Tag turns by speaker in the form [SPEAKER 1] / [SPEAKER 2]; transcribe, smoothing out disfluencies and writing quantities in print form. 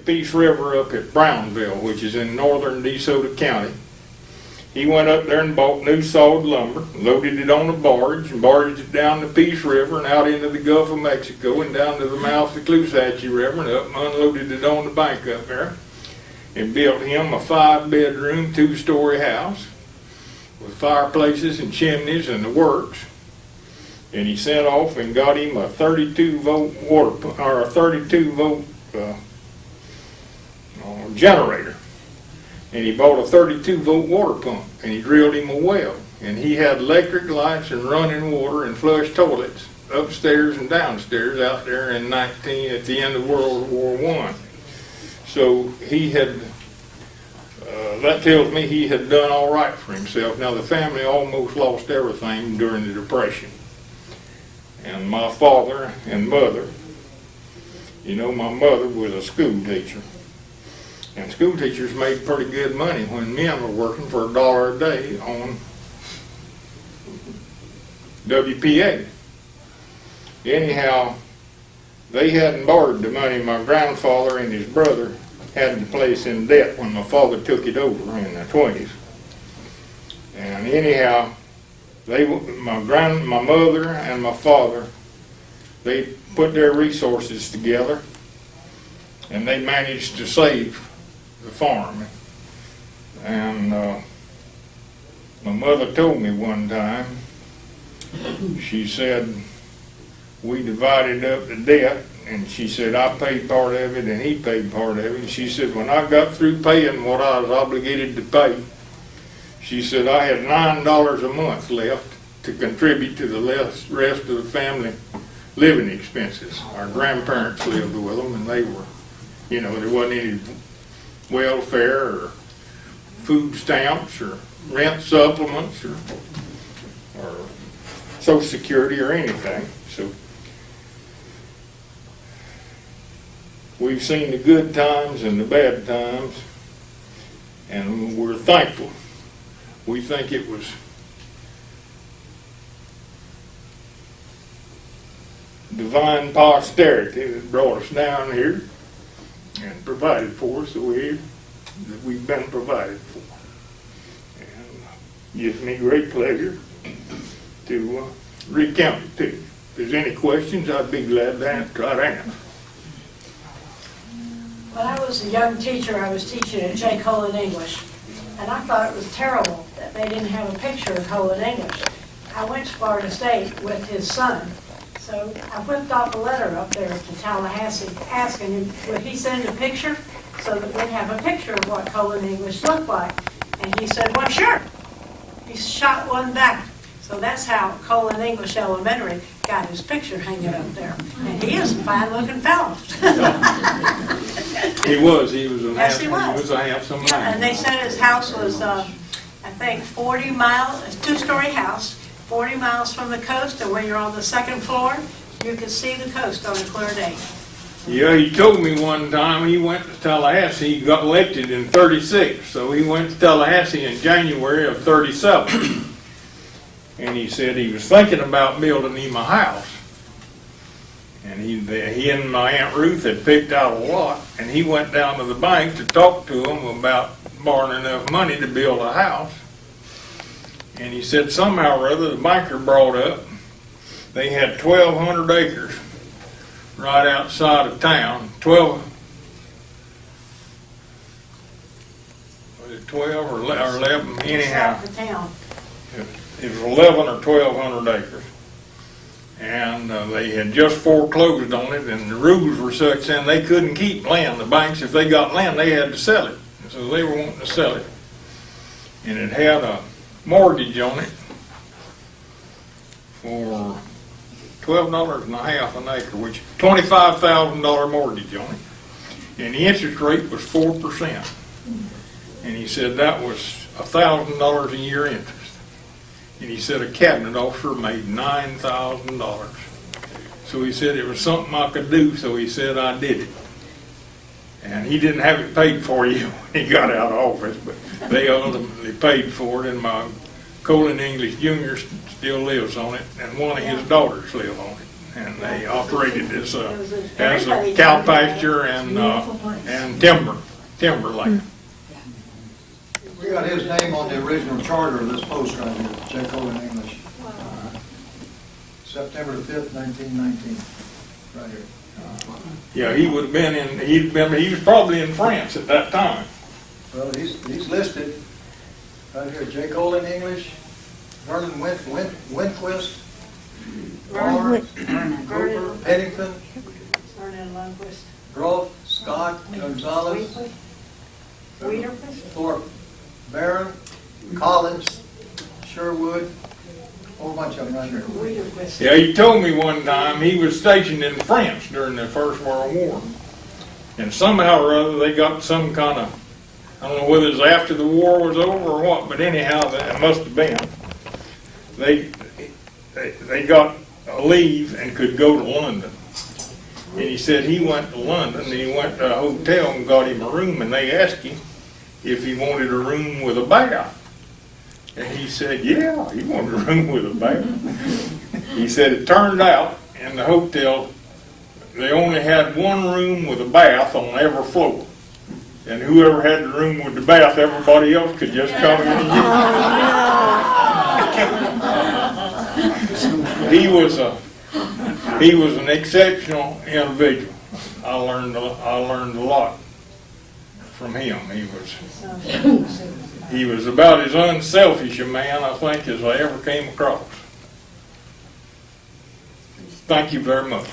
[SPEAKER 1] Peace River up at Brownville, which is in northern DeSoto County. He went up there and bought new sawed lumber, loaded it on a barge, and barged it down the Peace River and out into the Gulf of Mexico and down to the mouth of the Caloosahatchee River and up and unloaded it on the bank up there. And built him a 5-bedroom, 2-story house with fireplaces and chimneys and the works. And he sent off and got him a 32-volt water or a 32-volt generator. And he bought a 32-volt water pump, and he drilled him a well. And he had electric lights and running water and flush toilets upstairs and downstairs out there at the end of World War I. So he had, that tells me he had done all right for himself. Now the family almost lost everything during the Depression. And my father and mother, you know, my mother was a school teacher. And school teachers made pretty good money when men were working for $1 a day on WPA. Anyhow, they hadn't borrowed the money. My grandfather and his brother had the place in debt when my father took it over in the 20s. And anyhow, my mother and my father, they put their resources together and they managed to save the farm. And my mother told me one time, she said, we divided up the debt, and she said, I paid part of it and he paid part of it. And she said, when I got through paying what I was obligated to pay, she said, I had $9 a month left to contribute to the rest of the family living expenses. Our grandparents lived with them, and they were, you know, there wasn't any welfare or food stamps or rent supplements or Social Security or anything. So we've seen the good times and the bad times, and we're thankful. We think it was divine posterity that brought us down here and provided for us the way that we've been provided for. And it gives me great pleasure to recount it to you. If there's any questions, I'd be glad to try to answer.
[SPEAKER 2] When I was a young teacher, I was teaching at J. Colon English, and I thought it was terrible that they didn't have a picture of Colon English. I went to Florida State with his son, so I whipped off a letter up there to Tallahassee asking him, would he send a picture so that we'd have a picture of what Colon English looked like? And he said, well, sure. He shot one back. So that's how Colon English Elementary got his picture hanging up there. And he is a fine-looking fellow.
[SPEAKER 1] He was a
[SPEAKER 2] Yes, he was.
[SPEAKER 1] a handsome man.
[SPEAKER 2] Yeah, and they said his house was, I think, 40 miles, a 2-story house, 40 miles from the coast, and when you're on the second floor, you can see the coast on a clear day.
[SPEAKER 1] Yeah, he told me one time he went to Tallahassee. He got elected in 36, so he went to Tallahassee in January of 37. And he said he was thinking about building him a house. And he and my Aunt Ruth had picked out a lot, and he went down to the bank to talk to them about borrowing enough money to build a house. And he said somehow or other the banker brought up, they had 1,200 acres right outside of town. 12 or 11, anyhow.
[SPEAKER 2] South of town.
[SPEAKER 1] It was 11 or 1,200 acres. And they had just foreclosed on it, and the rules were such then they couldn't keep land. The banks, if they got land, they had to sell it. So they were wanting to sell it. And it had a mortgage on it for $12.50 an acre, which $25,000 mortgage on it. And the interest rate was 4%. And he said that was $1,000 a year interest. And he said a cabinet officer made $9,000. So he said it was something I could do, so he said I did it. And he didn't have it paid for you when he got out of office, but they ultimately paid for it, and my Colon English Jr. still lives on it, and one of his daughters live on it. and they operated as
[SPEAKER 2] It was
[SPEAKER 1] a
[SPEAKER 2] everybody
[SPEAKER 1] cow
[SPEAKER 2] told me that.
[SPEAKER 1] pasture
[SPEAKER 3] Beautiful place.
[SPEAKER 1] and timber land.
[SPEAKER 4] We got his name on the original charter of this post right here, J. Colin English. September 5th, 1919, right here.
[SPEAKER 1] Yeah, he would have been he was probably in France at that time.
[SPEAKER 4] Well, he's listed right here, J. Colin English, Vernon Windquist, Barnes, Cooper, Pennington,
[SPEAKER 2] Vernon Lundquist.
[SPEAKER 4] Groff, Scott, Gonzalez,
[SPEAKER 2] Weiderquist?
[SPEAKER 4] Thorpe, Barron, Collins, Sherwood, whole bunch of them right here.
[SPEAKER 2] Weiderquist.
[SPEAKER 1] Yeah, he told me one time he was stationed in France during the First World War. And somehow or other they got some kind of, I don't know whether it was after the war was over or what, but anyhow, it must have been. They got a leave and could go to London. And he said he went to London, and he went to a hotel and got him a room, and they asked him if he wanted a room with a bath. And he said, yeah, he wanted a room with a bath. He said it turned out in the hotel, they only had one room with a bath on every floor. And whoever had the room with the bath, everybody else could just come in and use it. He was an exceptional individual. I learned a lot from him. He was about as unselfish a man, I think, as I ever came across. Thank you very much.